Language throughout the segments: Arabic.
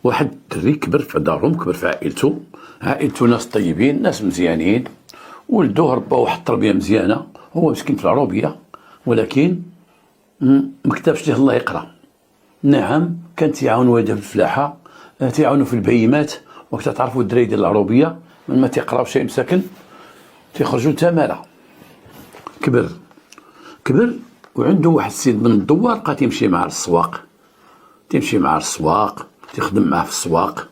واحد الدري كبر في دارهم، كبر في عائلته ناس طيبين، ناس مزيانين، ولدوه رباه واحد التربيه مزيانه، هو مسكين في العروبيه ولكن ما كتبش ليه الله يقرا. نعم كان تيعاون والده في الفلاحه، تيعاونوا في البهيمات، وقت تعرفوا الدراري ديال العروبيه من ما تيقراو شي مساكن تيخرجوا تماره. كبر وعنده واحد السيد من الدوار بقى تيمشي معاه للسواق، تيخدم معاه في السواق،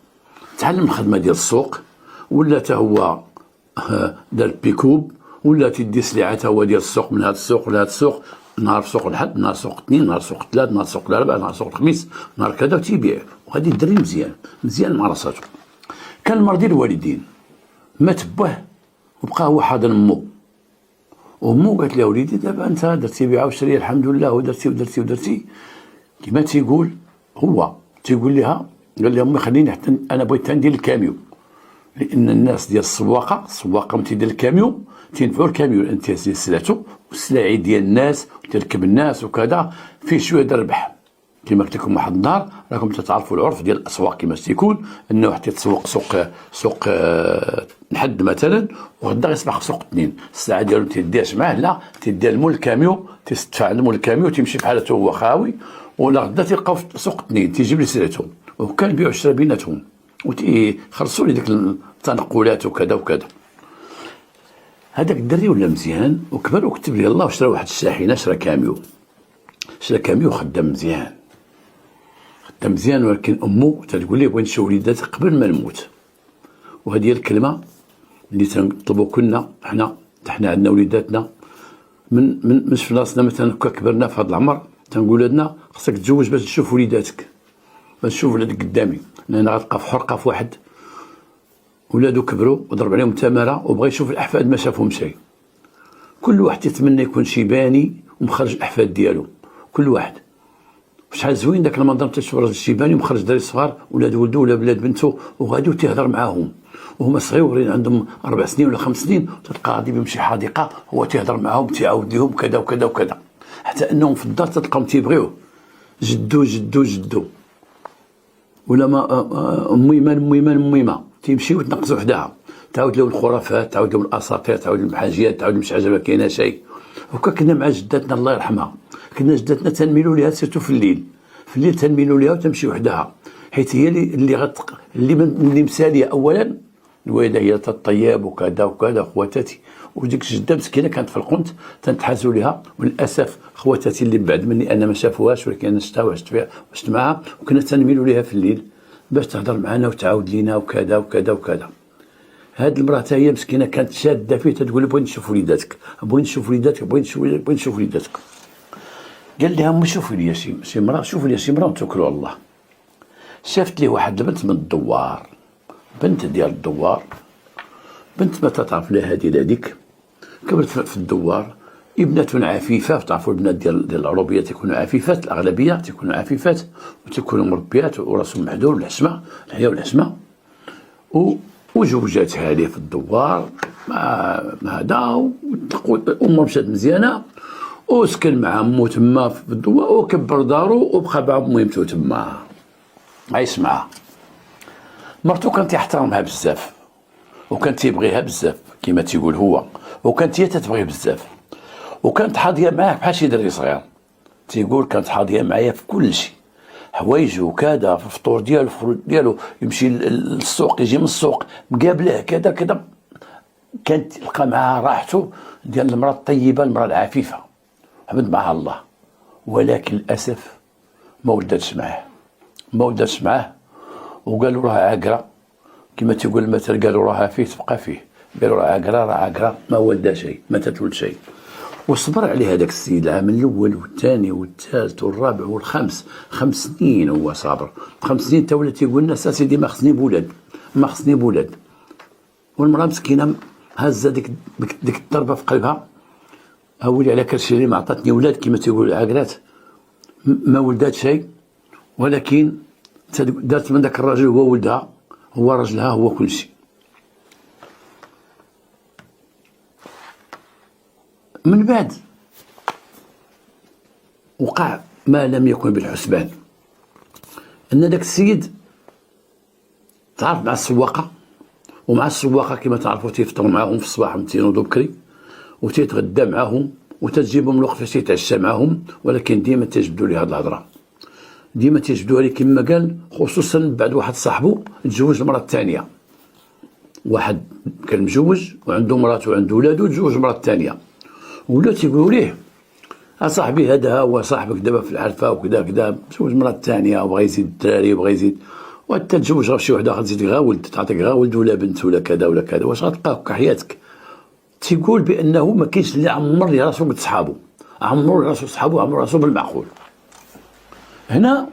تعلم الخدمه ديال السوق، ولا حتى هو دار بيكوب، ولا تيدي سلعه هو ديال السوق، من هذا السوق لهذا السوق، نهار سوق الحد، نهار سوق اثنين، نهار سوق ثلاث، نهار سوق الاربعاء، نهار سوق الخميس، نهار كذا، وتيبيع. وهذه الدري مزيان مع راساته. كان مرضي الوالدين، مات باه وبقى هو حاضن امو قالت له وليدي دابا انت درتي بيعه وشريه الحمد لله، ودرتي كما تيقول هو تيقول لها، قال لها امي خليني حتى انا بغيت ندير الكاميو، لان الناس ديال السواقه ملي تيدير الكاميو تينفعوا الكاميو، لان تيسير سلعته والسلاعي ديال الناس وتركب الناس وكذا، فيه شويه د الربح. كما قلت لكم واحد النهار راكم تتعرفوا العرف ديال الاسواق كيفاش تيكون، انه واحد تيتسوق سوق نحد مثلا، وغدا غيصبح سوق اثنين، الساعه ديالو تيديهاش معاه، لا تيديها لمول الكاميو، تيستدفع لمول الكاميو، تيمشي بحالته هو خاوي، ولا غدا تلقاو في سوق اثنين تيجيب لي سلعتهم، وكان يبيعوا الشرا بيناتهم وتيخلصوا لي ديك التنقلات وكذا. هذاك الدري ولا مزيان وكبر وكتب لي الله، وشرا واحد الشاحنه، شرا كاميو خدام مزيان، ولكن امه تقول لي بغيت نشوف وليداتك قبل ما نموت. وهذه الكلمه اللي تنطلبوا كنا حنا عندنا وليداتنا من في راسنا، مثلا كبرنا في هذا العمر تنقول لنا خصك تزوج باش تشوف وليداتك، باش تشوف ولادك قدامي، لان غتلقى في حرقه في واحد ولادو كبروا وضرب عليهم تماره وبغى يشوف الاحفاد ما شافهم شيء. كل واحد يتمنى يكون شيباني ومخرج الاحفاد ديالو، كل واحد. شحال زوين داك المنظر تشوف راجل شيباني ومخرج دراري صغار، ولاد ولده ولا بلاد بنته، وغادي وتيهضر معاهم وهما صغيورين عندهم 4 سنين ولا 5 سنين، تلقى غادي بيمشي حديقه هو تيهضر معاهم، تيعاود لهم كذا وكذا وكذا، حتى انهم في الدار تلقاهم تيبغيوه، جدو ولا ما ميمه تيمشيو وتنقزوا وحدها، تعاود لهم الخرافات، تعاود لهم الاساطير، تعاود لهم الحاجيات، تعاود لهم شي حاجه ما كاينه شيء. وكا كنا مع جداتنا الله يرحمها، كنا جداتنا تنميلوا ليها سيرتو في الليل تنميلوا ليها وتمشي وحدها، حيت هي اللي مساليه اولا، الوالده هي الطياب وكذا خواتاتي، وديك الجده مسكينه كانت في القنت تنتحازوا لها، وللاسف خواتاتي اللي بعد مني انا ما شافوهاش، ولكن انا شفتها وعشت فيها وعشت معها، وكنا تنميلوا ليها في الليل باش تهضر معنا وتعاود لينا وكذا. هاد المراه هي مسكينه كانت شاده فيه، تقول بغيت نشوف وليداتك. قال لها امي شوفي لي شي مراه وتوكلوا على الله. شافت لي واحد البنت من الدوار، بنت ديال الدوار، بنت ما تعرف لا هادي لا ديك، كبرت في الدوار، ابنة عفيفة. تعرفوا البنات ديال العروبية تيكونوا عفيفات، الأغلبية تيكونوا عفيفات وتيكونوا مربيات وراسهم محدور بالحشمة، الحياة والحشمة. وزوجاتها ليه في الدوار مع هذا، أمه مشات مزيانة، وسكن مع أمو تما في الدوار، وكبر دارو وبقى مع ميمتو تما عايش معها. مرتو كان تيحترمها بزاف وكان تيبغيها بزاف كما تيقول هو، وكانت هي تتبغيه بزاف، وكانت حاضيه معاه بحال شي دري صغير. تيقول كانت حاضيه معايا في كل شيء، حوايجه وكذا، في الفطور ديالو، في الخروج ديالو، يمشي للسوق يجي من السوق مقابله كذا. كانت تلقى معها راحته ديال المراه الطيبه، المراه العفيفه، حمد معها الله. ولكن للاسف ما ولدتش معاه، وقالوا راه عاقره كما تيقول المثل، قالوا راها فيه تبقى فيه، قالوا راه عاقره ما ولدا شيء، ما تتولد شيء. وصبر عليه هذاك السيد العام الاول والثاني والثالث والرابع والخامس، 5 سنين هو صابر. 5 سنين تا ولا تيقول لنا سيدي ما خصني بولاد. والمراه مسكينه هازه ديك الضربه في قلبها، اولي على كرشي ما عطاتني ولاد كما تيقول العاقلات، ما ولدات شيء، ولكن دارت من ذاك الراجل هو ولدها، هو راجلها، هو كل شيء. من بعد وقع ما لم يكن بالحسبان، ان ذاك السيد تعرف مع السواقه، ومع السواقه كما تعرفوا تيفطروا معاهم في الصباح تينوضوا بكري وتيتغدى معاهم وتجيبهم الوقت فاش تيتعشى معاهم، ولكن ديما تجبدوا لي هاد الهضره، ديما تيجبدوها لي كما قال، خصوصا بعد واحد صاحبو تزوج المراه الثانيه. واحد كان مزوج وعنده مراته وعنده ولادو، تزوج المراه الثانيه، ولاو تيقولوا ليه اصاحبي هذا هو صاحبك دابا في العرفه وكذا كذا، تزوج المراه الثانيه وبغى يزيد الدراري وبغى يزيد، وانت تزوج غير شي وحده اخرى تزيد غير ولد، تعطيك غير ولد ولا بنت ولا كذا ولا كذا، واش غتبقى هكا حياتك؟ تيقول بانه ما كاينش اللي عمر لي راسو قد صحابو، عمر راسو صحابو، عمر راسو بالمعقول. هنا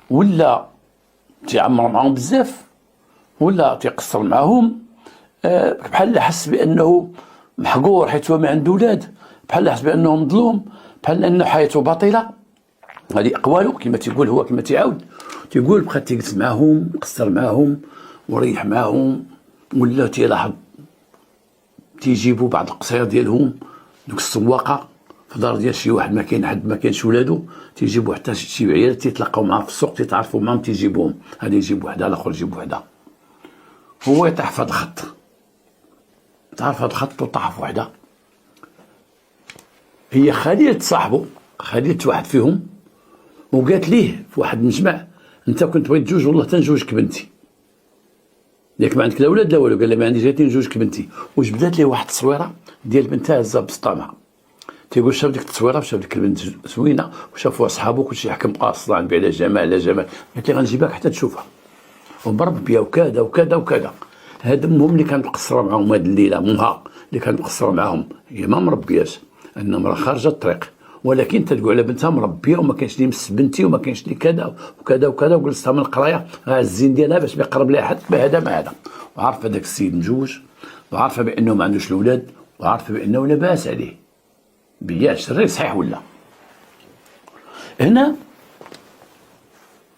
ولا تيعمر معاهم بزاف ولا تيقصر معاهم، بحال حس بانه محقور حيت هو ما عنده ولاد، بحال حس بانه مظلوم، بحال انه حياته باطله. هذه اقواله كما تيقول هو، كما تيعاود تيقول بقى تيجلس معاهم، قصر معاهم وريح معاهم، ولا تيلاحظ تيجيبوا بعض القصير ديالهم دوك السواقه في دار ديال شي واحد ما كاين حد ما كاينش ولادو، تيجيبوا حتى شي عيال تيتلاقاو معاه في السوق تيتعرفوا معاهم تيجيبوهم، هذا يجيب وحده الاخر يجيب وحده، هو يطيح في هذا الخط، تعرف هذا الخط وطاح في وحده، هي خليلة صاحبه، خليلة واحد فيهم، وقالت ليه في واحد المجمع انت كنت بغيت تزوج والله تنزوجك بنتي، ياك ما عندك لا ولاد لا والو، قال لها ما عنديش غير نزوجك بنتي، وجبدات ليه واحد التصويره ديال بنتها هزها بسطامها، تيقول شاف ديك التصويره وشاف ديك البنت زوينه وشافوها صحابو كلشي يحكم قاصده عن على جمال على جمال، قالت لي غنجيبك حتى تشوفها ومربيه وكذا وكذا وكذا. هاد امهم اللي كانت مقصره معاهم هاد الليله، امها اللي كانت مقصره معاهم هي ما مربياش، ان مرا خارجه الطريق، ولكن تتقول على بنتها مربيه وما كاينش اللي يمس بنتي وما كاينش اللي كذا وكذا وكذا، وجلستها من القرايه غا الزين ديالها باش ما يقرب لها حد بهذا ما هذا، وعارفه داك السيد مجوج، وعارفه بانه ما عندوش الاولاد، وعارفه بانه لا باس عليه بياع شري صحيح ولا. هنا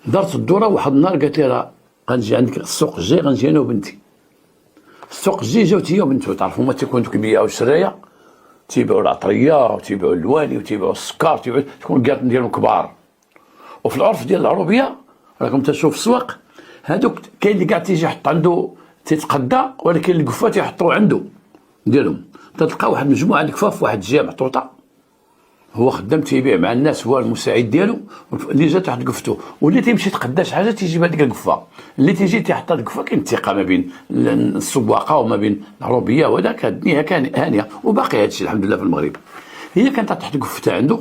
دارت الدوره، واحد النهار قالت لي راه غنجي عندك السوق الجاي، غنجي انا وبنتي. السوق الجاي جاوت هي وبنتو، تعرفوا هما تيكونوا كيبيعوا الشرايه، تيبيعوا العطريه وتيبيعوا الواني وتيبيعوا السكر، تكون كاط ديالهم كبار. وفي العرف ديال العروبيه راكم تشوف السواق هذوك كاين اللي كاع تيجي يحط عنده تيتقدى، ولكن الكفه تيحطوا عنده ديالهم، تلقى واحد المجموعه الكفه في واحد الجهه محطوطه، هو خدام تيبيع مع الناس، هو المساعد ديالو اللي جات واحد قفته، واللي تيمشي يتقدى شي حاجه تيجيب هذيك القفه، اللي تيجي تيحط هذيك القفه. كاين الثقه ما بين السواقه وما بين العروبيه، وهذاك الدنيا كان هانيه، وباقي هذا الشيء الحمد لله في المغرب. هي كانت تحط قفتها عنده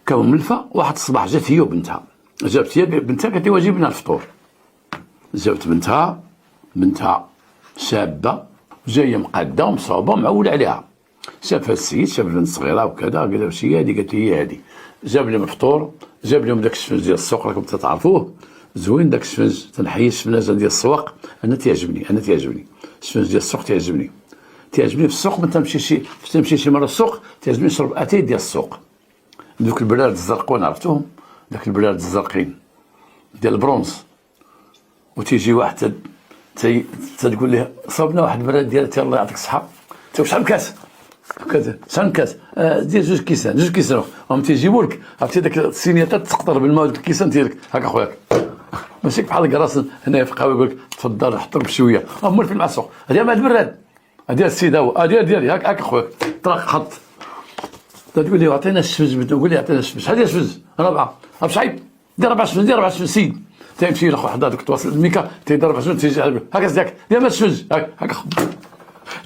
كملفه. واحد الصباح جات هي وبنتها، جابت هي بنتها قالت لي واجب لنا الفطور، جابت بنتها شابه جايه مقاده ومصوبه معوله عليها، شافها السيد، شاف البنت صغيره وكذا، قال لها واش هي هذه؟ قالت لي هي هذه. جاب لهم الفطور، جاب لهم داك الشفنج ديال السوق، راكم تتعرفوه زوين داك الشفنج، تنحيي الشفناجه ديال السواق، انا تيعجبني الشفنج ديال السوق، تيعجبني في السوق. ملي تمشي شي مره السوق تيعجبني نشرب اتاي ديال السوق، دوك البراد الزرقون عرفتوهم، داك البراد الزرقين ديال البرونز، وتيجي واحد تقول ليه صوبنا واحد البراد ديال الله يعطيك الصحه، شحال كاس كذا شحال كاس ديال جوج كيسان هم تيجيبوا لك، عرفتي داك الصينيه تقطر بالماء ديال الكيسان ديالك هكا خوياك، ماشي بحال كراس هنايا في القهوه يقول لك تفضل حط لك بشويه، امال فين مع السوق هذه مع البراد هذه السيده هو ديالي هكا خويا طرق خط. تقول لي عطينا الشفز، تقول لي عطينا الشفز، شحال ديال الشفز؟ 4 شعيب، دير 4 شفز سيد، تيمشي لاخو حدا دوك تواصل الميكا تيدير 4 شفز، تيجي هكا ديالك ديال ما الشفز هكا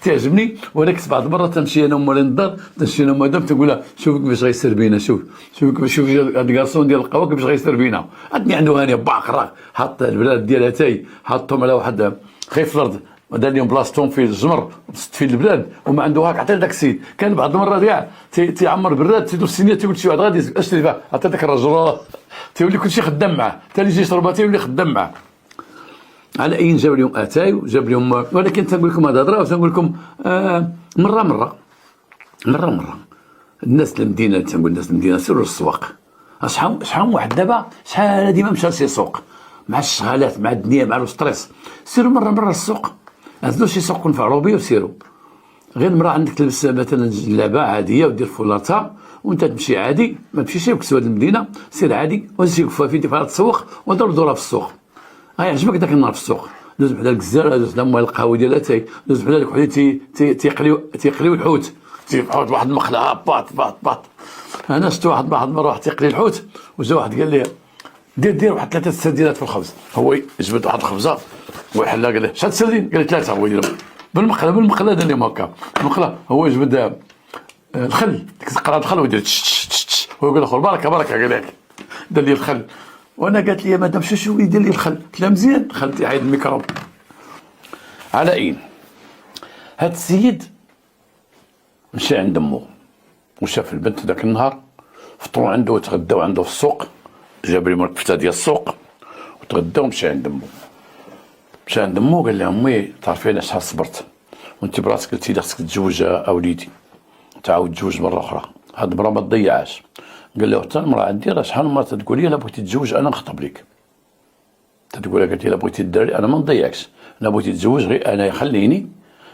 تعجبني. ولكن بعض المرات تمشي انا ومالي الدار، تمشي انا مدام تقول لها شوف كيفاش غيسير بينا، شوف هذا الكارسون ديال القهوه كيفاش غيسير بينا، عندي عنده هانيه باقره حط البلاد ديالها تاي حطهم على واحد خيف الارض ودار لهم بلاصتهم في الجمر في البلاد، وما عنده هاك عطي داك السيد. كان بعض المرات كاع تيعمر براد تيدوز السنيه تيقول شي واحد غادي اشري فيها، عطي داك الرجل تيولي كلشي خدام معاه، حتى اللي يجي يشربها تيولي خدام معاه. على اي جاب لهم اتاي وجاب لهم، ولكن تنقول لكم هذا هضره، وتنقول لكم مره الناس المدينه، تنقول الناس المدينه سيروا للسواق، شحال واحد دابا شحال هادي ما مشى شي سوق مع الشغالات مع الدنيا مع الستريس، سيروا مره للسوق، هزوا شي سوق كون في عروبيه وسيروا. غير المراه عندك تلبس مثلا جلابه عاديه ودير فولارتها وانت تمشي عادي، ما تمشيش بكسوه المدينه، سير عادي وزي كفافي ديال تسوق ودور دوره في السوق. يعجبك داك النهار في السوق، دوز بحال الجزار، دوز بحال مال القهوه ديال اتاي، دوز بحال هذوك وحدين تيقليو الحوت، تيبقاو واحد المقله باط باط باط. انا شفت واحد المره واحد تيقلي الحوت، وجا واحد قال لي دير واحد 3 سردينات في الخبز. هو جبد واحد الخبزه ويحلها، قال له شحال سردين؟ قال لي 3. هو يدير بالمقله دار لهم هكا المقله. هو يجبد الخل، ديك قرعه الخل، ويدير هو يقول اخو بركه قال لك دار لي الخل. وانا قالت لي مدام شو يدير لي الخل؟ قلت لها مزيان. دخلت يعيد الميكروب. على اين هاد السيد مشى عند امه وشاف البنت ذاك النهار، فطروا عنده وتغداو عنده في السوق، جاب لي مركبته ديال السوق وتغداو. مشى عند امه قال لها امي تعرفي انا شحال صبرت، وانت براسك قلتي لي خصك تتزوج اوليدي، تعاود تزوج مره اخرى، هاد المراه ما تضيعهاش. قال له حتى المراه عندي راه شحال من مره تقول لي الا بغيتي تتزوج انا نخطب لك، تقول لها قالت لي الا بغيتي دير انا ما نضيعكش، انا بغيتي تتزوج غير انا خليني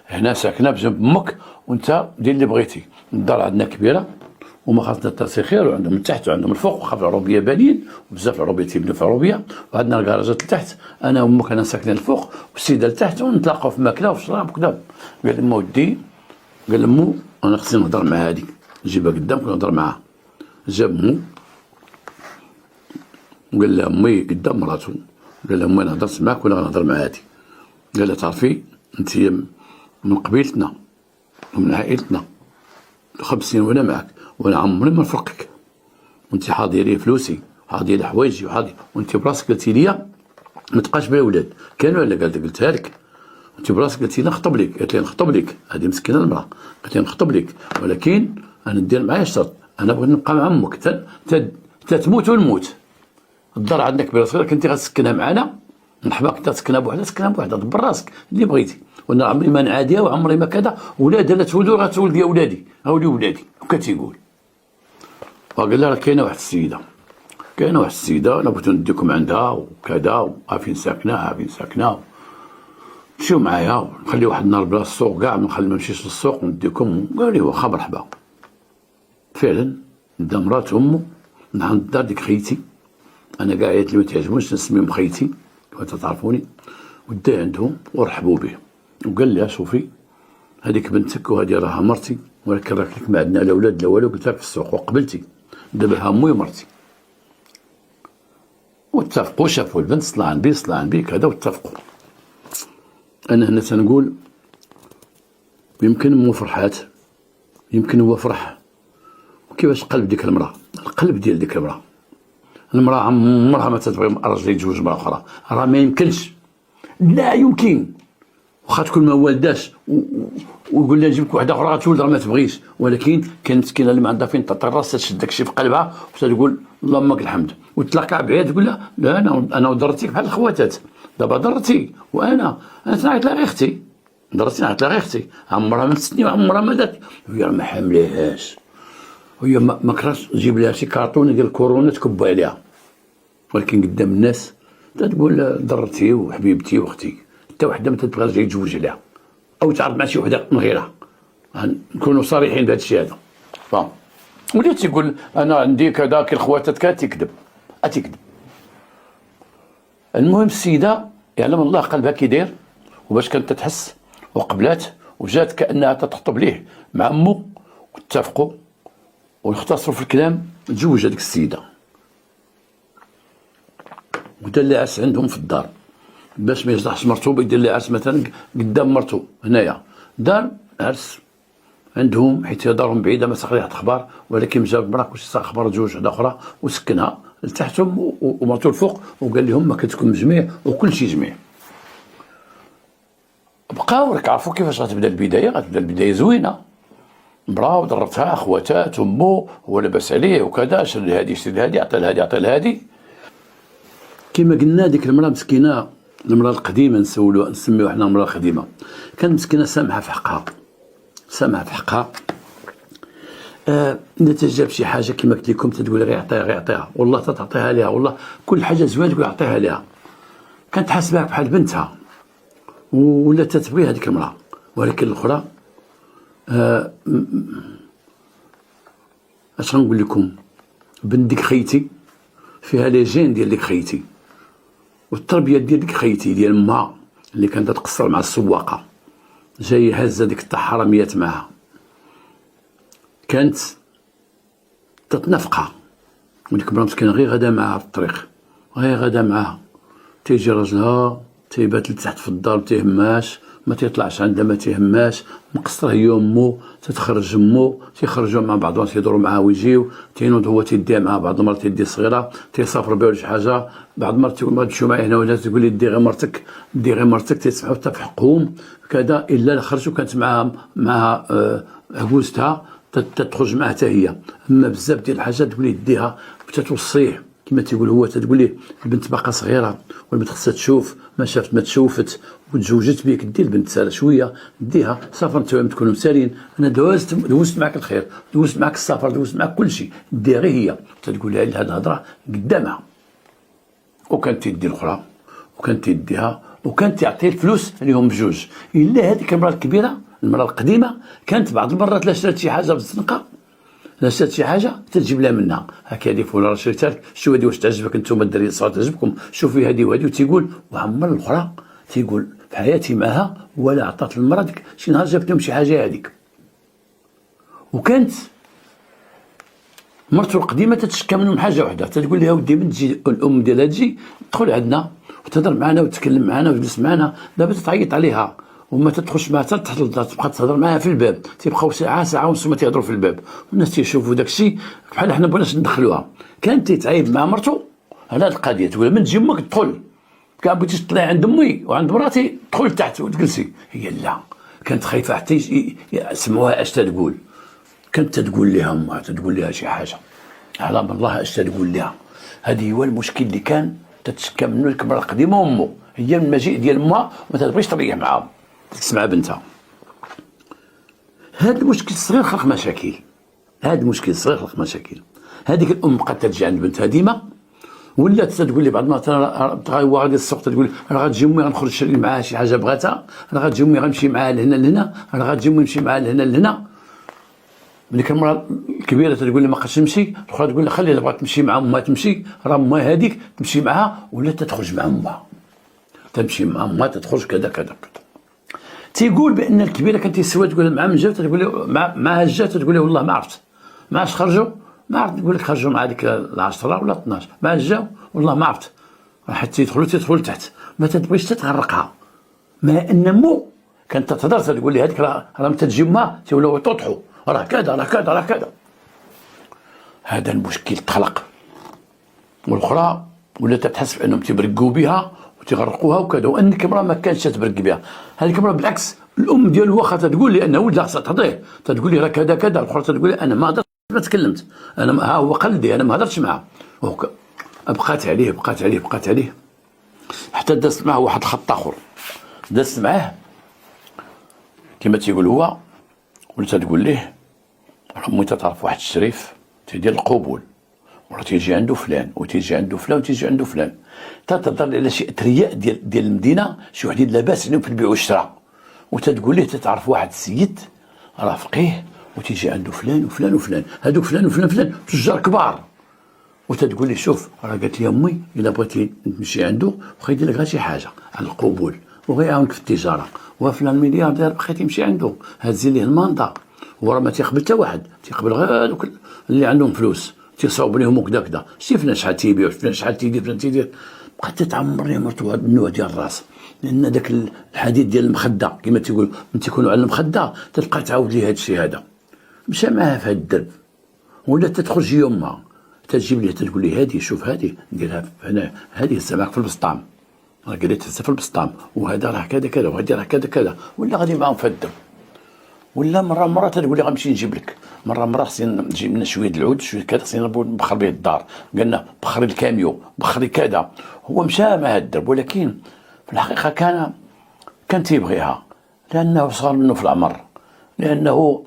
هنا ساكنه بجنب امك وانت دير اللي بغيتي. الدار عندنا كبيره وما خاصنا التاسي خير، وعندهم من تحت وعندهم الفوق، وخا في العروبيه بانين وبزاف العروبيه تيبنوا في العروبيه، وعندنا الكراجات لتحت. انا وامك انا ساكنين الفوق والسيده لتحت، ونتلاقاو في ماكله وفي شراب وكذا. قال لي ودي، قال لمو انا خصني نهضر مع هادي، نجيبها قدامك ونهضر معاها. جاب مو وقال لها امي قدام مراته، قال لها امي انا هضرت معاك ولا غنهضر مع هادي. قال لها تعرفي انت من قبيلتنا ومن عائلتنا 5 سنين وانا معك، وانا عمري ما نفرقك، وانت حاضيه لي فلوسي وحاضيه لي حوايجي وانت براسك قلتي لي ما تبقاش بلا ولاد. كانوا ولا قلتها لك؟ انت براسك قلتي لي نخطب لك، قالت لي نخطب لك، هذه مسكينه المراه، قالت لي نخطب لك، ولكن انا ندير معايا شرط، انا بغيت نبقى مع امك تموت ونموت. الدار عندك كبيره صغيره، كنتي غتسكنها معنا مرحبا، كنت تسكنها بوحدها سكنها بوحدها، دبر راسك اللي بغيتي، وانا عمري ما نعاديها وعمري ما كذا، ولادها لا تولدوا غتولد يا ولادي، هاولي ولادي. وكان تيقول. وقال لها راه كاينه واحد السيده انا بغيت نديكم عندها وكذا، وعارفين ساكنه مشيو معايا، نخلي واحد النهار بلا السوق كاع، ما نمشيش للسوق ونديكم. قال لي واخا مرحبا. فعلا دا مرات امه عند الدار ديك خيتي، انا كاع عيات اللي ما تعجبونيش نسميهم خيتي كما تعرفوني، ودا عندهم ورحبوا به، وقال لها شوفي هذيك بنتك وهذه راها مرتي، ولكن راك لك ما عندنا لا ولاد لا والو، قلت لك في السوق وقبلتي، دابا ها امي ومرتي. واتفقوا، شافوا البنت صلان بي كذا واتفقوا. انا هنا تنقول يمكن امو فرحات، يمكن هو فرح، وكيفاش قلب ديك المراه، القلب ديال ديك المراه عمرها ما تتبغي راجل يتزوج مراه اخرى، راه ما يمكنش، لا يمكن، واخا تكون ما والداش ويقول لها نجيب لك وحده اخرى غتولد راه ما تبغيش، ولكن كاين مسكينه اللي ما عندها فين تعطي راسها، تشد داكشي في قلبها وتقول اللهم لك الحمد، وتلاقى بعيد تقول لها لا انا ضرتيك بحال الخواتات، دابا ضرتي وانا تنعيط لها غير اختي، ضرتي نعيط لها غير اختي، عمرها ما تستني وعمرها ما دات، هي ما حامليهاش، هي ما كرهتش تجيب لها شي كارطونه ديال الكورونا تكب عليها، ولكن قدام الناس تقول ضرتي وحبيبتي واختي، حتى وحده ما تبغى رجل يتزوج عليها او تعرف مع شي وحده من غيرها، نكونوا صريحين بهذا الشيء هذا. وليت تيقول انا عندي كذا كي الخواتات كذا، تيكذب. المهم السيده يعلم الله قلبها كي داير، وباش كانت تتحس وقبلات وجات كانها تخطب ليه مع امه، واتفقوا ويختصروا في الكلام، تزوج هذيك السيده، ودار لي عرس عندهم في الدار باش ما يجرحش مرتو، بيدير لي عرس مثلا قدام مرتو هنايا، دار عرس عندهم حيت دارهم بعيده ما ساق ليها اخبار، ولكن جاب مرا كلشي ساق خبر تزوج وحده اخرى وسكنها لتحتهم ومرتو الفوق، وقال لهم ما كتكون جميع وكل شيء جميع. بقاو راك عرفوا كيفاش غتبدا البدايه زوينه، مرا وضرتها خواتات امه، هو لاباس عليه وكذا، شري لهادي شري لهادي، عطي لهادي. كما قلنا ديك المراه مسكينه، المراه القديمه نسميوها حنا المراه القديمه، كانت مسكينه سامحه في حقها، اذا تجاب شي حاجه كما قلت لكم تقول غير يعطيها، والله تعطيها لها، والله كل حاجه زوينه تقول يعطيها لها، كانت حاسبها بحال بنتها ولا تتبغي هذيك المراه. ولكن الاخرى اش غنقول لكم، بنت ديك خيتي فيها لي جين ديال ديك خيتي، والتربيه ديال ديك خيتي ديال ما اللي كانت تقصر مع السواقه، جاي هازه ديك تاع حراميات معاها، كانت تتنفقها، وديك المرا مسكينه غير غادا معاها في الطريق، غير غادا معاها، تيجي راجلها تيبات لتحت في الدار متيهماش، ما تيطلعش عندها ما تيهماش، مقصره هي امو، تتخرج امو، تيخرجوا مع بعضهم تيدوروا معاه ويجيو، تينوض هو تيديها مع بعض المرات تيدي صغيره، تيسافر بها ولا شي حاجه، بعض المرات تقول ما تمشيو معايا هنا ولا تقول لي دي غير مرتك، دي غير مرتك، تيسمحوا حتى في حقهم كذا، الا خرجوا كانت معها عكوزتها تخرج معها حتى هي، اما بزاف ديال الحاجات تقول لي ديها تتوصيه كما تيقول هو، تتقول ليه البنت باقا صغيره والبنت خصها تشوف، ما شافت ما تشوفت وتزوجت بيك، دي البنت ساله شويه ديها، سافر نتوما تكونوا مسالين، انا دوزت معك الخير، دوزت معك السفر، دوزت معك كل شيء، ديها غير هي، تتقول لها هذه الهضره قدامها، وكانت تيدي الاخرى وكانت تيديها وكانت تعطي الفلوس ليهم بجوج، الا هذيك المراه الكبيره المراه القديمه كانت بعض المرات لا شرات شي حاجه بالزنقه، لا شرات شي حاجه تجيب لها منها، هاك هذه فلان راه شريتها لك، شوف هذه واش تعجبك انتم الدراري الصغار تعجبكم، شوفي هذه وهذه، وتيقول وعمر الاخرى تيقول في حياتي معها ولا عطات المراه ديك شي نهار جابت لهم شي حاجه هذيك. وكانت مرته القديمه تتشكى منهم حاجه وحده، تتقول لها ودي من تجي الام ديالها تجي تدخل عندنا وتهضر معنا وتتكلم معنا وتجلس معنا، دابا تتعيط عليها وما تدخلش معها حتى تحت الدار، تبقى تهضر معها في الباب، تيبقاو ساعه ونص ما تيهضروا في الباب، والناس تيشوفوا داك الشيء بحال حنا بغيناش ندخلوها. كانت تيتعايب مع مرته على هذه القضيه، تقول من تجي امك تدخل، كان بغيتيش تطلعي عند امي وعند مراتي تدخل لتحت وتجلسي، هي لا كانت خايفه حتى يسمعوها اش تقول، كانت تقول لها امها تقول لها شي حاجه على الله اش تقول لها، هذه هو المشكل اللي كان تتشكى منه الكبرى القديمه امه، هي من المجيء ديال امها ما تبغيش تريح معاهم تسمع بنتها. هذا المشكل الصغير خلق مشاكل، هذا المشكل الصغير خلق مشاكل. هذيك الام بقات ترجع عند بنتها ديما، ولات تقول لي بعض المرات هو غادي السوق تقول راه غتجي امي غنخرج نشري معاها شي حاجه بغاتها، راه غتجي امي غنمشي معاها لهنا لهنا، راه غتجي امي نمشي معاها لهنا لهنا. ملي كان المراه الكبيره تقول لي ما بقاش نمشي، الاخرى تقول لها خلي الا بغات تمشي مع امها تمشي، راه امها هذيك تمشي معها، ولا تخرج مع امها تمشي مع امها تخرج كذا كذا كذا. تيقول بان الكبيره كانت تيسوى تقول مع من جات، تقول له مع جات، تقول له والله ما عرفت، ما عرفتش خرجوا، ما عرفت، تقول لك خرجوا مع ديك العشرة ولا 12، ما جاو والله ما عرفت، حتى تدخل تحت، ما تبغيش تتغرقها، مع ان مو كانت تهضر تقول لي هذيك راه تجي ما تيولوا تطحوا، راه كذا راه كذا راه كذا. هذا المشكل تخلق، والاخرى ولات تحس بانهم تيبرقوا بها وتغرقوها وكذا، وان الكاميرا ما كانتش تبرق بها، هذه الكاميرا بالعكس الام ديالو واخا تقول لي انه ولدها خصها تهضيه، تقول لي راه كذا كذا، الاخرى تقول لي انا ما هضرتش ما تكلمت، انا ها هو قلدي انا ما هضرتش معاه، بقات عليه بقات عليه بقات عليه حتى دازت معاه واحد الخط اخر، دازت معاه كما تيقول هو، ولات تقول ليه راه امي تعرف واحد الشريف تيدير القبول، وراه تيجي عنده فلان وتيجي عنده فلان وتيجي عنده فلان، تهضر على شي اثرياء ديال المدينه، شي وحدين لاباس عليهم في البيع والشراء، وتتقول ليه تتعرف واحد السيد راه فقيه وتيجي عنده فلان وفلان وفلان، هذوك فلان وفلان فلان تجار كبار، وتتقول لي شوف راه قالت لي امي الا بغيتي تمشي عنده واخا يدير لك غير شي حاجه على القبول وغيعاونك في التجاره، وفلان ملياردير بقيتي تمشي عنده هز ليه الماندا، وراه ما تيقبل حتى واحد، تيقبل غير هذوك اللي عندهم فلوس، تيصاوب لهم وكذا كذا، شفنا شحال تيبيع شفنا شحال تيدير فلان تيدير، بقات تتعمر لي مرتو هذا النوع ديال الراس، لان داك الحديد ديال المخده كما تيقول من تيكونوا على المخده تلقى تعاود ليه هذا الشيء هذا، مشى معاه في هذا الدرب، ولا تخرج يومها تجيب ليه تقول لي هذه شوف هذه نديرها هنا، هذه السماك في البسطام راه قالت في البسطام، وهذا راه كذا كذا وهذا راه كذا كذا، ولا غادي معاهم في الدرب، ولا مره تقول لي غنمشي نجيب لك، مره خصني نجيب لنا شويه العود شويه كذا خصني نبخر به الدار، قالنا بخري الكاميو بخري كذا، هو مشى مع الدرب، ولكن في الحقيقه كان تيبغيها لانه صغر منه في العمر، لانه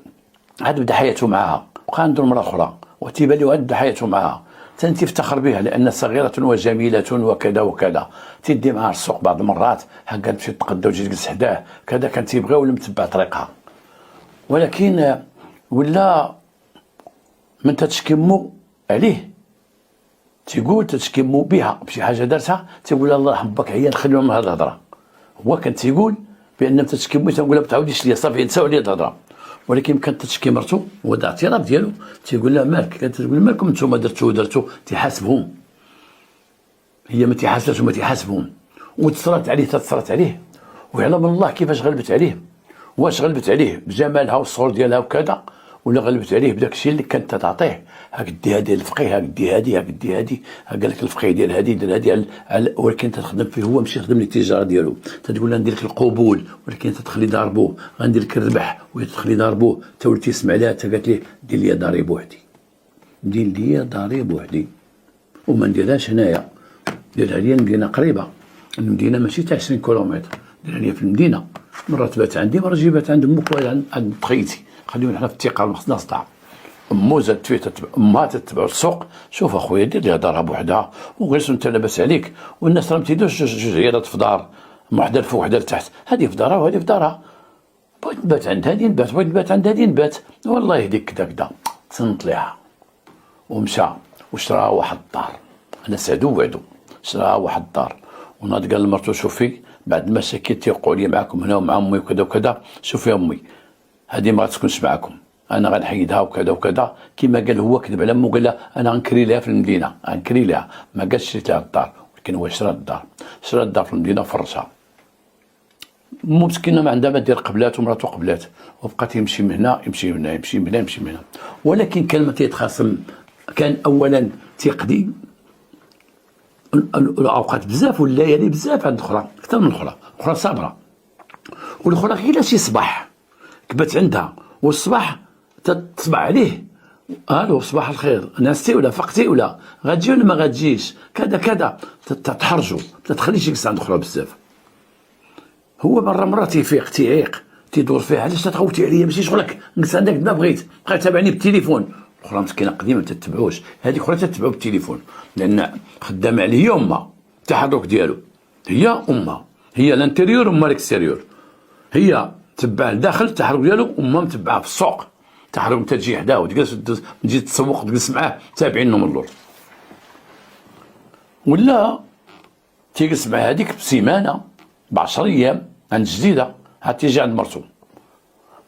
عاد بدا حياته معها وبقى عنده المراه اخرى وتيبان له عاد بدا حياته معها، تيفتخر بها لان صغيره وجميله وكذا وكذا، تيدي معها السوق بعض المرات هكا تمشي تتقدى وتجي تجلس حداه كذا، كان تيبغيها ولا متبع طريقها، ولكن ولا من تتشكي مو عليه تيقول تتشكموا بها بشي حاجه دارتها، تيقول الله يحبك عيان خلينا من هذه الهضره. هو كان تيقول بان تتشكموا، تنقول لها ما تعاوديش ليا صافي نساو عليا الهضره. ولكن كانت تشكي مرتو، هو هذا اعتراف ديالو، تيقول لها مالك، كانت تقول مالكم نتوما درتو تيحاسبهم، هي ما تيحاسبش وما تيحاسبهم، وتصرات عليه تتصرات عليه، ويعلم الله كيفاش غلبت عليه، واش غلبت عليه بجمالها والصغر ديالها وكذا، ولا غلبت عليه بداك الشيء اللي كانت تعطيه. هاك دي هادي الفقيه، هاك دي هادي، هاك دي هادي، قال لك الفقيه ديال هادي دير هادي ولكن تخدم فيه، هو ماشي يخدم لك التجاره ديالو، تقول له ندير لك القبول، ولكن تدخلي ضاربوه، غندير لك الربح وهي تدخلي ضاربوه، تا ولتي تسمع لها، تا قالت ليه دير لي داري بوحدي، دير لي داري بوحدي، وما نديرهاش هنايا، ديرها لي المدينه قريبه، المدينه ماشي تاع 20 كيلومتر، ديرها لي في المدينه، مره تبات عندي، مره جيبات عند امك ولا عند خيتي، خليونا حنا في الثقه، ما خصنا صداع. امو زاد امها تتبع السوق، شوف اخويا دير لي دارها بوحدها، وجلسوا انت لاباس عليك، والناس راه متيدوش جوج عيالات في دار، وحده الفوق وحده لتحت، هذه في دارها وهذه في دارها، بغيت نبات عند هذه نبات، بغيت نبات عند هذه نبات، والله يهديك كدا كدا، تصنت ليها ومشى وشرا واحد الدار، انا سعدو وعدو، شرا واحد الدار، وناض قال لمرتو شوفي بعد المشاكل تيوقعوا لي معاكم هنا ومع امي وكذا وكذا، شوفي امي هذه ما غتسكنش معاكم، انا غنحيدها وكذا وكذا، كما قال هو كذب على امه، قال لها انا غنكري لها في المدينه، غنكري لها، ما قالش شريت لها الدار، ولكن هو شرا الدار، شرا الدار في المدينه وفرشها. مو مسكينه ما عندها ما دير، قبلات ومراتو قبلات، وبقات يمشي من هنا يمشي من هنا يمشي من هنا يمشي من هنا، ولكن كان ما تيتخاصم، كان اولا تيقضي الاوقات بزاف والليالي بزاف عند الاخرى، اكثر من الاخرى، الاخرى صابره، والاخرى غير شي صباح كبت عندها، والصباح تصبح عليه، الو صباح الخير ناستي ولا فقتي ولا غتجي ولا ما غتجيش كذا كذا، تحرجوا، ما تخليش يجلس عند الاخرى بزاف. هو مره تيفيق تيعيق تيدور فيها، علاش تتغوتي عليا ماشي شغلك، نجلس عندك ما بغيت، بقى تابعني بالتليفون. الاخرى مسكينه قديمه ما تتبعوش، هذيك اخرى تتبعو بالتليفون، لان خدامه عليه هي امها، التحرك ديالو هي امها، هي الانتيريور وما الاكستيريور، هي تبع الداخل التحرك ديالو، امها متبعه في السوق، تحرك انت تجي حداه وتجلس تجي تسوق تجلس معاه تابعينه من اللور، ولا تيجلس مع هذيك بسيمانه ب10 ايام عند جديده، عاد تيجي عند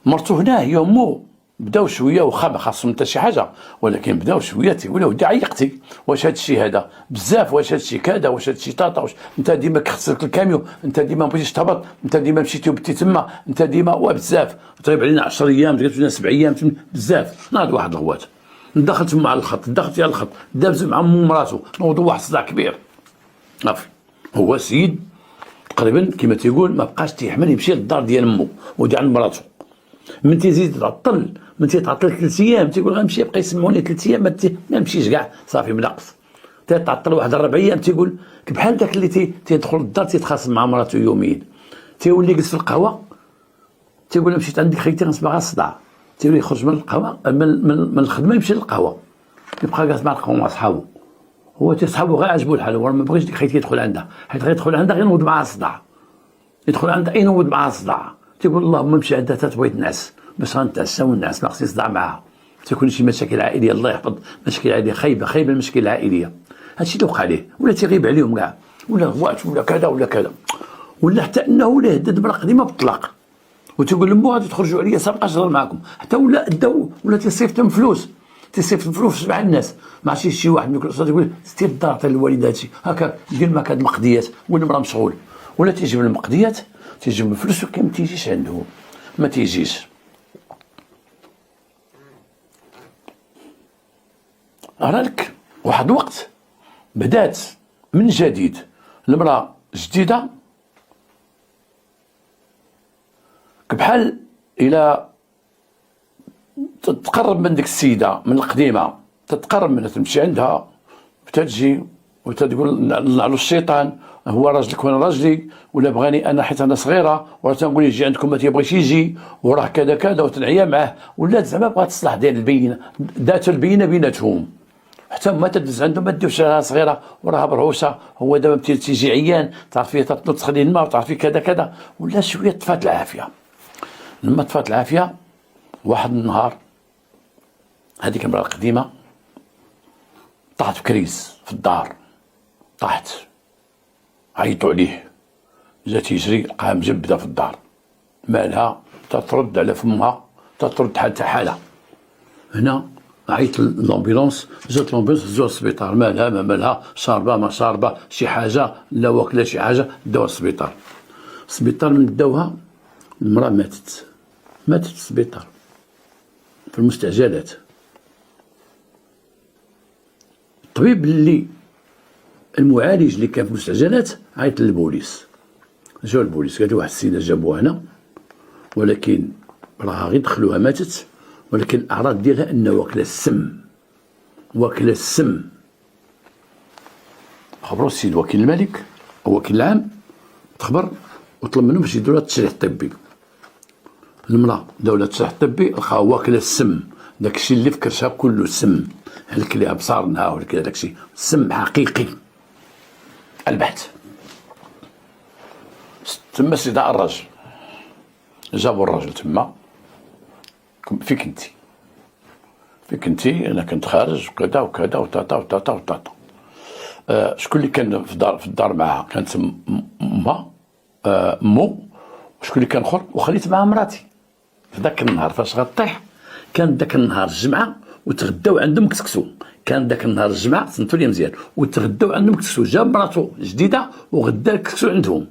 مرتو هنا هي امو، بداو شويه واخا ما خاصهم حتى شي حاجه، ولكن بداو شويه تيقولوا ودي عيقتي، واش هذا الشيء هذا بزاف، واش هذا الشيء كذا، واش هذا الشيء طاطا، واش انت ديما كخسرت الكاميو، انت ديما ما بغيتيش تهبط، انت ديما مشيتي وبتي تما، انت ديما بزاف، طيب علينا 10 ايام تقعد لنا 7 ايام بزاف. ناض واحد الغوات دخلت تما على الخط، دخلت على الخط، دابز مع مو مراتو، نوضوا واحد الصداع كبير، صافي هو سيد تقريبا كما تيقول ما بقاش تيحمل يمشي للدار ديال مو ودي عند مراتو، من تيزيد تعطل، من تيتعطل 3 ايام تيقول غنمشي يبقى يسمعوني 3 ايام ما نمشيش كاع، صافي مناقص، تيتعطل واحد 4 ايام تيقول بحال داك اللي تيدخل للدار تيتخاصم مع مراتو يوميا، تيولي يجلس في القهوه تيقول مشيت عندك خيتي غنسمع غير الصداع، تيولي يخرج من القهوه من الخدمه يمشي للقهوه، يبقى جالس مع القهوه مع صحابو، هو صحابو غير عجبو الحال، هو ما بغيش ديك خيتي يدخل عندها، حيت غيدخل عندها غير ينوض معها الصداع، يدخل عندها ينوض معها الصداع، تيقول اللهم نمشي عندها حتى تبغي تنعس، باش غنتعشى ونعس ما خصني صداع معاها، تيكون شي مشاكل عائليه، الله يحفظ مشاكل عائليه خايبه المشاكل العائليه، هادشي اللي وقع ليه، ولا تيغيب عليهم كاع، ولا غوات ولا كذا ولا كذا، ولا حتى انه ولا هدد مرا قديمه بالطلاق، وتقول لمو غادي تخرجوا عليا سابقاش نهضر معاكم، حتى ولا داو ولا تيصيفطهم فلوس، تيصيفط فلوس مع الناس، ما عرفتش شي واحد من يقول ستير الدار تاع الوالد هادشي هكا دير معاك هاد المقضيات، والمرا مشغول، ولا تيجيب المقضيات تيجيب الفلوس ولكن ما تيجيش عنده، ما تيجيش. رالك واحد الوقت بدات من جديد المراه جديده بحال الى تتقرب من ديك السيده من القديمه، تتقرب منها تمشي عندها وتجي وتقول نعلو الشيطان هو راجلك وانا راجلي، ولا بغاني انا حيت انا صغيره، ولا تنقول يجي عندكم ما تيبغيش يجي، وراه كذا كذا، وتنعيا معاه، ولا زعما بغات تصلح ديال البينه، ذات البينه بيناتهم، حتى ما تدز عندهم ما ديوش راها صغيره وراها برعوشه، هو دابا تيجي عيان تعرفي تطلب تخلي الماء وتعرفي كذا كذا، ولا شويه طفات العافيه. لما طفات العافيه واحد النهار هذيك المراه القديمه طاحت في كريز في الدار، طاحت، عيطوا عليه، جا تيجري لقاها مجبده في الدار، مالها، تترد على فمها، تترد حتى حالها. هنا عيط للامبيلونس، جات لامبيلونس هزوها للسبيطار، مالها ما مالها، شاربه ما شاربه، شي حاجه لا واكله شي حاجه، داوها للسبيطار. السبيطار من داوها المراه ماتت في السبيطار في المستعجلات. الطبيب اللي المعالج اللي كان في المستعجلات عيط للبوليس، جاو البوليس قالوا واحد السيده جابوها هنا، ولكن راها غير دخلوها ماتت، ولكن الاعراض ديالها انها واكله السم. خبروا السيد وكيل الملك او وكيل العام، تخبر وطلب منهم باش يديروا لها التشريح الطبي. المراه داو لها التشريح الطبي، لقاها واكله السم، داكشي اللي في كرشها كله سم، هلك ليها بصارنا وهلك داكشي سم حقيقي البحث. تما استدعاء الراجل، جابوا الراجل تما، فيك انتي انا كنت خارج وكذا وكذا وتاتا وتاتا وتاتا. شكون اللي كان في الدار معها؟ كانت مو. وشكون اللي كان اخر؟ وخليت معها مراتي. في ذاك النهار فاش غطيح، كان ذاك النهار الجمعه وتغداو عندهم كسكسو، كان ذاك النهار الجمعه سمعتوا لي مزيان، وتغداو عندهم كسكسو، جاب مراتو جديده وغدا الكسكسو عندهم،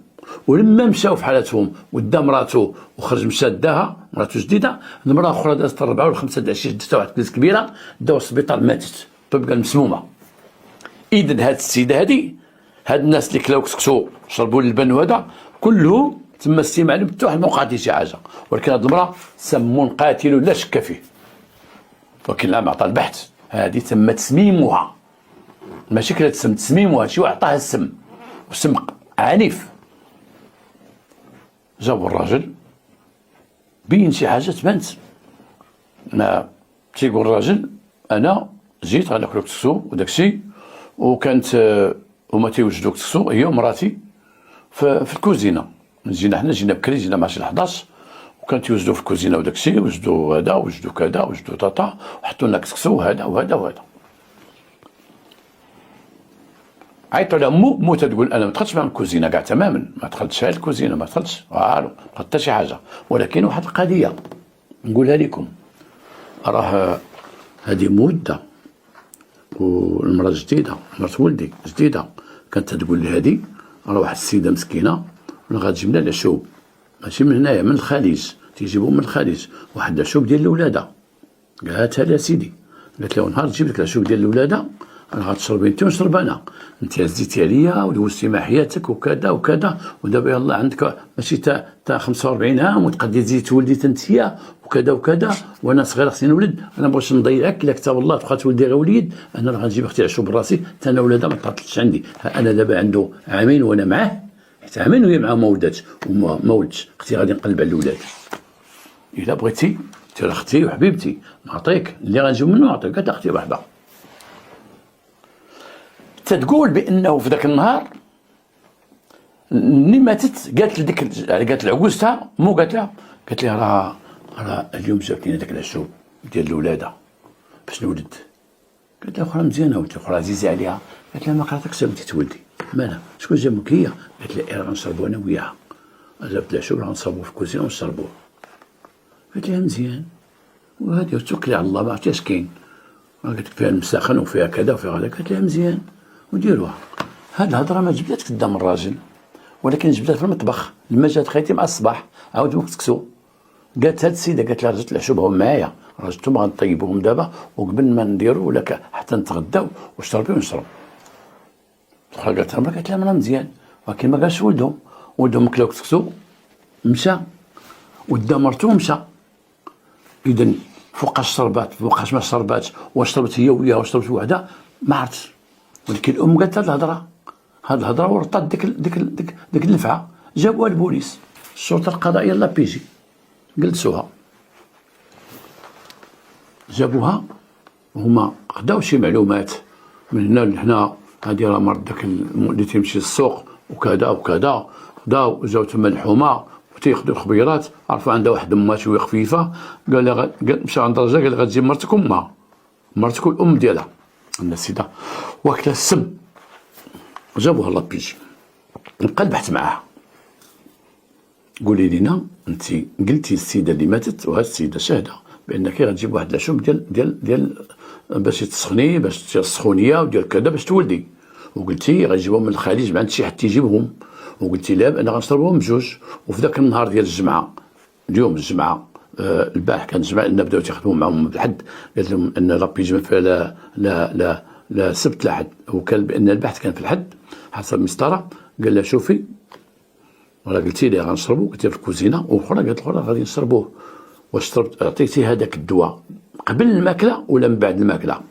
ولما مشاو في حالتهم ودا مراتو وخرج مشى داها مراتو جديده، المراه اخرى دازت 4 ولا 5 د العشيه، داتها واحد الكلاس كبيره، داو السبيطار ماتت، الطبيب قال مسمومه. اذا هاد السيده هادي، هاد الناس اللي كلاو كسكسو شربوا اللبن وهذا كلهم تم استماع عليهم حتى واحد ما وقعت شي حاجه، ولكن هاد المراه سم قاتل لا شك فيه. وكيل العام عطى البحث، هذه تم تسميمها، ماشي كلا تسميمها، شي واحد عطاها السم، وسم عنيف. جابوا الراجل، بين شي حاجه تبانت، ما تيقول الراجل انا جيت غناكلو كسكسو وداكشي، وكانت هما تيوجدوا كسكسو هي ومراتي في الكوزينه، جينا بكري، جينا مع شي 11، وكانت تيوجدوا في الكوزينه وداكشي، وجدوا هذا وجدوا كذا وجدوا طاطا، وحطوا لنا كسكسو هذا وهذا وهذا. عيطوا على مو تتقول انا ما دخلتش مع الكوزينه كاع تماما، ما دخلتش على الكوزينه، ما دخلتش والو، حتى شي حاجه. ولكن واحد القضيه نقولها لكم، راه هذه مده، والمراه جديده، مرات ولدي جديده، كانت تقول لي هذه راه واحد السيده مسكينه ولا غتجيب لنا العشوب، ماشي من هنايا، من الخليج، تيجيبوهم من الخليج، واحد العشوب ديال الولاده. قالت لها سيدي، قالت له نهار تجيب لك العشوب ديال الولاده راه غتشربي انت ونشرب انا، انت هزيتي عليا ودوزتي مع حياتك وكذا وكذا، ودابا يلاه عندك ماشي تا 45 عام وتقدي تزيد تولدي تنتيا وكذا وكذا، وانا صغير خصني نولد، انا مابغيتش نضيعك، الا كتب الله تبقى تولدي غير وليد، انا راه غنجيب اختي عشوب براسي، حتى انا ولادها ما تعطلتش عندي، انا دابا عنده عامين وانا معاه، حيت عامين وهي معاه ما ولداتش وما ولدش، اختي غادي نقلب على الاولاد. الا بغيتي انت اختي وحبيبتي نعطيك اللي غنجيب منه، نعطيك حتى اختي وحده. تتقول بانه في ذاك النهار ملي ماتت قالت لعجوزتها مو، قالت لها راه اليوم جابت لنا داك العشوب ديال الولاده باش نولد. قالت لها اخرى مزيانه ولدي، اخرى عزيزه عليها، قالت لها ما قراتكش بنتي تولدي، مالها شكون جابوك هي؟ قالت لها راه غنشربوا انا وياها، جابت العشوب راه نصاوبوا في الكوزينه ونشربوه. قالت لها مزيان، وهذه توكلي على الله ما عرفتي اش كاين، قالت لك فيها المساخن وفيها كذا وفيها هذا، قالت لها مزيان وديروها. هاد الهضره ما جبداتش قدام الراجل، ولكن جبدات في المطبخ، لما جات خيتي مع الصباح عاود مكسكسو، قالت هاد السيده، قالت لها رجعت العشوب هما معايا، رجعتهم غنطيبوهم دابا وقبل ما نديرو ولا حتى نتغداو وشربي ونشرب. الاخرى قالت لها مرا مزيان، ولكن ما قالش ولدهم كلاو كسكسو، مشى ودا مرتو مشى. اذا فوقاش شربات فوقاش ما شرباتش، واش شربت هي وياها واش شربت وحده ما عرفتش، ولكن الام قالت هاد الهضره ورطات ديك النفعه. جابوها البوليس، الشرطه القضائيه لا بيجي، جلسوها، جابوها وهما خداو شي معلومات من هنا لهنا، هادي راه مرض داك اللي تيمشي للسوق وكذا وكذا، خداو جاو تما الحومه وتياخذوا الخبيرات، عرفوا عندها واحد امها شويه خفيفه، قال مشى عند الراجل قال غتجي مرتك والام ديالها، أن السيدة واكلة السم، جابوها لابيجي، نبقى البحث معاها. قولي لينا انت قلتي السيده اللي ماتت وهاد السيده شاهده بانك غتجيب واحد العشوب ديال باش تسخني، باش ديال السخونيه وديال كذا باش تولدي، وقلتي غنجيبهم من الخليج ما عند شي حد تيجيبهم، وقلتي لا انا غنشربهم بجوج. وفي ذاك النهار ديال الجمعه، اليوم الجمعه، البارح كان الجمعه لان بداو تيخدموا معاهم بالحد، قالت لهم ان لابيجي ما فيها لا سبت لا حد، وكان بان البحث كان في الحد حسب المسطره. قال لها شوفي، ولا قلتي لي غنشربو، قلتي في الكوزينه، واخرى قالت الاخرى غادي نشربوه. واش شربت عطيتي هذاك الدواء قبل الماكله ولا من بعد الماكله؟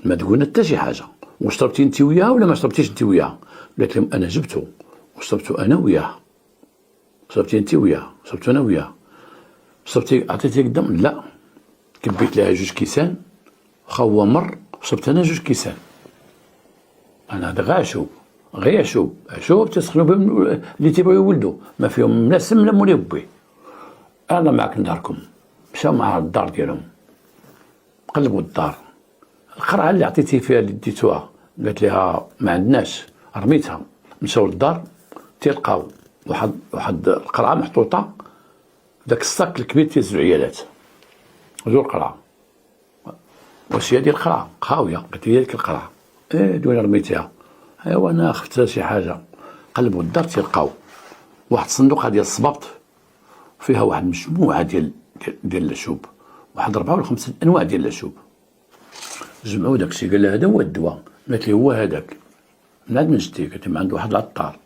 ما تقولنا حتى شي حاجه. واش شربتي انت وياها ولا ما شربتيش انت وياها؟ قالت لهم انا جبته وشربته انا وياها. شربتي انت وياها؟ شربته انا وياها. شربتي عطيتي قدام؟ لا، كبيت لها 2 كيسان، واخا هو مر شربت انا 2 كيسان. انا هذا غير عشوب تسخنوا بهم اللي تيبغيو يولدوا، ما فيهم لا سم لا مولي بيه. انا معك نداركم. مشاو مع الدار ديالهم، قلبوا الدار، القرعه اللي عطيتي فيها اللي ديتوها قالت لها ما عندناش، رميتها. مشاو للدار تلقاو واحد القرعه محطوطه داك الصاك الكبير تيزرعوا عيالات، 2 قرعه. واش هي ديال القرعه خاويه؟ قالت لي هي ديك القرعه. دوينا رميتيها. ايوا انا خفت شي حاجه. قلبوا الدار تلقاو واحد الصندوقه ديال الصبابط فيها واحد مجموعه ديال العشوب، واحد 4 ولا 5 انواع ديال العشوب. جمعوا داكشي، قال لها هذا هو الدواء. قالت لي هو هذاك من عند من شتي؟ قالت لي عند واحد العطار.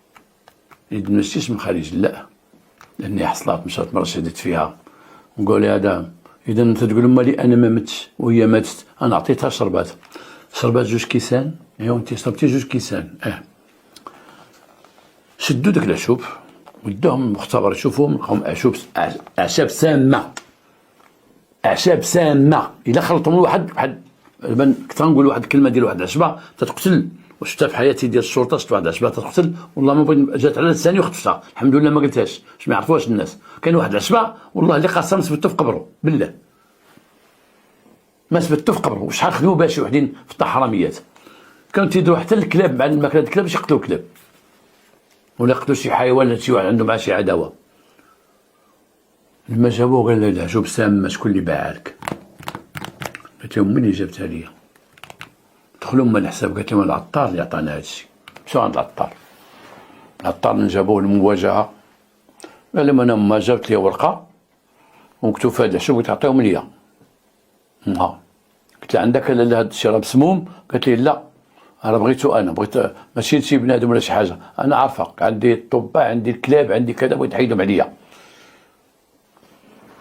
قلت ما شتيش من الخارج؟ لا، لاني حصلات مشات مره شدت فيها. نقول هذا اذا انت تقول مالي انا ما متش وهي ماتت، انا عطيتها شربات 2 كيسان. ايوا انت شربتي 2 كيسان. شدوا داك العشوب وداهم المختبر يشوفوهم، لقاهم اعشاب سامه، اعشاب سامه. الا خلطهم واحد كنت غنقول واحد الكلمه ديال واحد العشبه تتقتل، وشفتها في حياتي ديال الشرطه، شفت واحد العشبه تتقتل والله ما بغيت، جات على لساني وخطفتها، الحمد لله ما قلتهاش باش ما يعرفوهاش الناس. كاين واحد العشبه والله اللي قسم سبتو في قبره بالله، ما سبتو في قبره. وشحال خدموا باش شي وحدين في الطحراميات كانوا تيديروا حتى الكلاب مع الماكله الكلاب باش يقتلوا الكلاب، ولا يقتلوا شي حيوان ولا شي واحد عنده مع شي عداوه. لما جابوه قال لها العشوب سامه، شكون اللي باعها لك؟ قالت لهم من اللي جابتها ليا؟ دخلوا هما الحساب، قالت لهم العطار اللي عطانا هادشي. مشاو عند العطار جابوه المواجهه، قال لهم انا ما جابت لي ورقه ومكتوب فيها العشوب قلت عطيهم ليا. قلت لها عندك هذا الشراب سموم؟ قالت لي لا، انا بغيتو، انا بغيت ماشي شي بنادم ولا شي حاجه، انا عارفه عندي الطباع عندي الكلاب عندي كذا، بغيت تحيدهم عليا.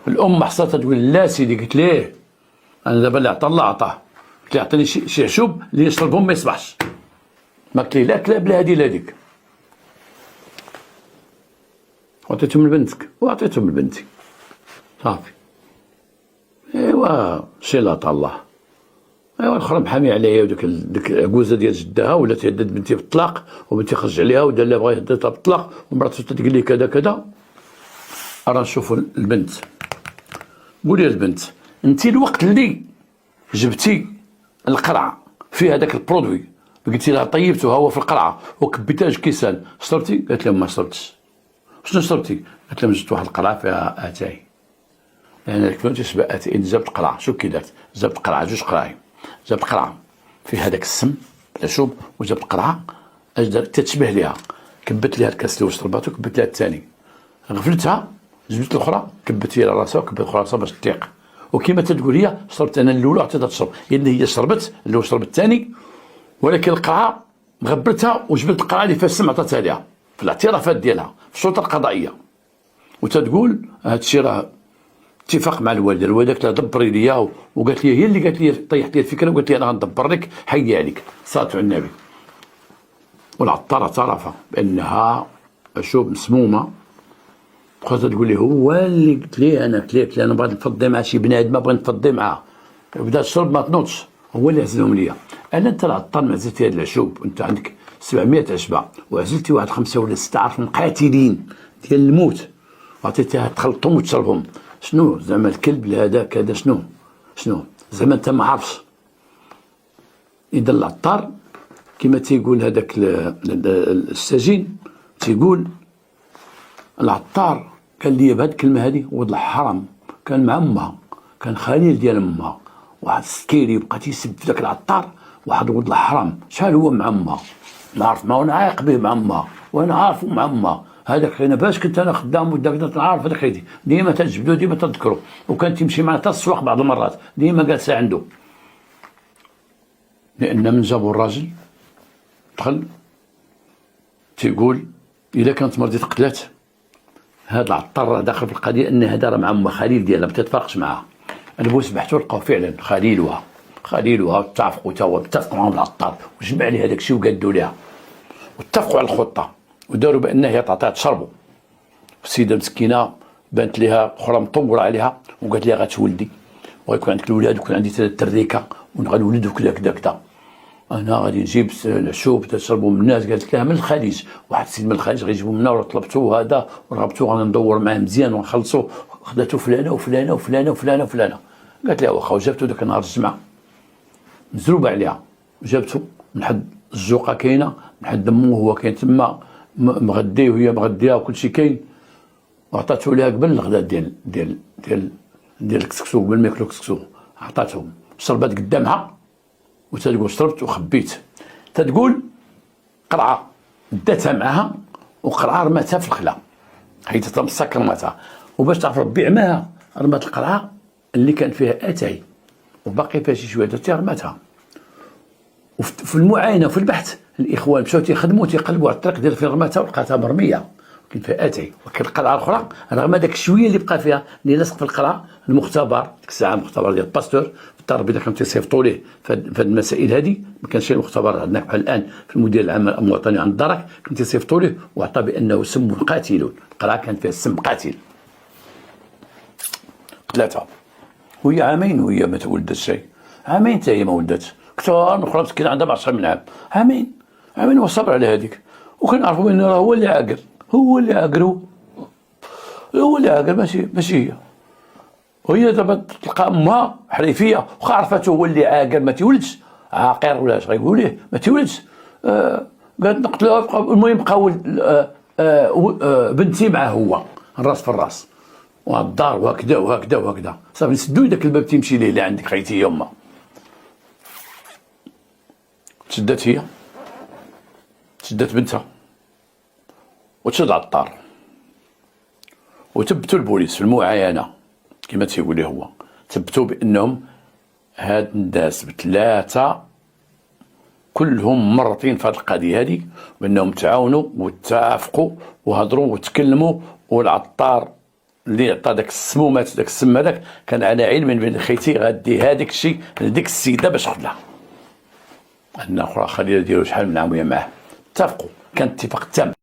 الام حصلتها تقول لا سيدي. قلت ليه انا دابا اللي عطا الله عطاه، قلت لي عطيني شي عشوب اللي يشربهم ما يصبحش. ما قلت لي لا كلاب لا هادي لا هاديك. عطيتهم لبنتك وعطيتهم لبنتي صافي. ايوا شي لا الله. ايوا الاخرى محامي عليا، وديك العكوزه ديال جدها ولا تهدد بنتي بالطلاق، وبنتي خرج عليها ودار لها بغا يهددها بالطلاق، ومراتو تقول لي كذا كذا. راه نشوفوا البنت، قولي البنت انت الوقت اللي جبتي القرعه فيها هذاك البرودوي قلتي لها طيبته هو في القرعه وكبيتها 2 كيسان، شربتي؟ قالت لهم ما شربتش. شنو شربتي؟ قالت لهم جبت واحد القرعه فيها اتاي، يعني كنت تشبه اتاي. جابت قرعه، شوف كي دارت، جابت قرعه 2 قراعي، جابت قرعه فيها هذاك السم العشوب، وجابت قرعه تتشبه ليها، كبت ليها الكاس اللي شرباتو، كبت ليها الثاني، غفلتها، جبت الاخرى كبت فيها راسها وكبت الاخرى راسها باش تطيق. وكما تتقول هي شربت انا الاولى وعطيتها تشرب، يعني هي شربت اللي شربت الثاني، ولكن القرعه مغبرتها وجبت القرعه اللي فيها السم عطاتها ليها في الاعترافات ديالها في السلطه القضائيه. وتتقول هذا الشيء راه اتفاق مع الوالده، الوالده قالت لها دبري ليا، وقالت لي هي اللي قالت لي طيحت لي الفكره وقالت لي انا غندبر لك حي عليك صلاه على النبي. والعطار اعترف بانها عشوب مسمومه، بقات تقول لي هو اللي قلت ليه انا، قلت ليه انا بغيت نفضي مع شي بنادم، ما بغيت نفضي معاه، بدا الشرب ما تنوضش، هو اللي عزلهم ليا. انا انت العطار ما عزلتي هاد العشوب، وانت عندك 700 عشبه وعزلتي واحد 5 ولا 6 عارفهم قاتلين ديال الموت وعطيتيها تخلطهم وتشربهم، شنو زعما الكلب هذا كذا؟ شنو زعما انت ما عارفش؟ إذا العطار كما تيقول هذاك السجين، تيقول العطار قال لي بهذه الكلمة هذه ولد الحرام كان مع امها، كان خليل ديال امها، واحد السكيري بقى تيسب في ذاك العطار، واحد ولد الحرام شحال هو مع امها، ما عرف ما وانا عايق به مع امها، وانا عارفه مع امها. هذاك انا باش كنت انا خدام وداك نعرف هذاك حياتي، ديما تنجبدو ديما تذكرو، وكان تيمشي معنا حتى السواق بعض المرات، ديما جالسه عنده. لان من جابوا الراجل دخل تيقول الا كانت مرضي تقتلات، هذا العطار داخل في القضيه ان هذا راه مع امها خليل ديالها ما تتفاقش معاها. البوس بحثوا لقاو فعلا خليلها اتفقوا توا اتفقوا معهم العطار وجمع لي هذاك الشيء وقادوا ليها واتفقوا على الخطه وداروا بان هي تعطيها تشربوا. السيده مسكينه بانت لها اخرى مطوره عليها وقالت لها غتولدي وغيكون عندك الاولاد ويكون عندي ثلاث تريكه وغنولدوا كذا كذا كذا. انا غادي نجيب العشوب تشربوا من الناس. قالت لها من الخليج، واحد السيد من الخليج غيجيبوا منا وراه طلبتوه هذا ورغبتوه غادي ندور معاه مزيان ونخلصوا. خداتو فلانه وفلانه وفلانه وفلانه وفلانه. قالت لها واخا، وجابتو ذاك النهار الجمعه مزروبه عليها، جابتو من حد الزوقه كاينه، من حد مو هو كاين تما مغدي وهي مغديه وكل شيء كاين، وعطاتو لها قبل الغداء ديال الكسكسو قبل ما ياكلوا الكسكسو، عطاتهم شربات قدامها وتتقول شربت وخبيت. تتقول قرعه داتها معاها وقرعه رماتها في الخلا، حيدتها مسكر رماتها، وباش تعرف ربي عماها رمات القرعه اللي كان فيها اتاي وباقي فيها شي شويه درتها رماتها. وفي المعاينه وفي البحث الاخوان مشاو تيخدموا تيقلبوا على الطريق ديال فين رماتها ولقاتها مرميه كاين فيها اتاي. وكاين القرعه الاخرى رغم هذاك الشويه اللي بقى فيها اللي لاصق في القرعه، المختبر ديك الساعه المختبر ديال باستور في الدار البيضاء كانوا تيصيفطوا ليه في هذه المسائل هذه. ما كانش المختبر عندنا بحال الان في المدير العام الوطني عند الدرك، كانوا تيصيفطوا ليه وعطى بانه سم قاتل. القرعه كان فيها السم قاتل. قتلاتها وهي عامين وهي ما تولدتش شيء، عامين حتى هي ما ولدت. كثار اخرى مسكينه عندها 10 من عام، عامين وصبر على هذيك. وكنعرفوا بانه راه هو اللي عاقل، هو اللي عاقل ماشي هي. وهي دابا تلقى امها حريفيه وخا عرفته هو اللي عاقل ما تيولدش، عاقر ولا اش غيقولوا ليه ما تيولدش. قالت نقتلوها. المهم بقى بنتي معاه هو الراس في الراس والدار وهكذا وهكذا وهكذا. صافي نسدو داك الباب تيمشي ليه اللي عندك خيتي يما. تشدات بنتها وتشد عطار وتبتوا البوليس في المعاينه كما تيقول لي هو، ثبتوا بانهم هاد الناس بثلاثه كلهم مرتين في هذه القضيه هذه، بانهم تعاونوا واتفقوا وهضروا وتكلموا. والعطار اللي عطى داك السمومات داك السم هذاك كان على علم بان خيتي غادي هذاك الشيء لديك السيده باش خدلها. ان اخرى خليله ديالو شحال من عام وهي معاه، اتفقوا، كان اتفاق تام.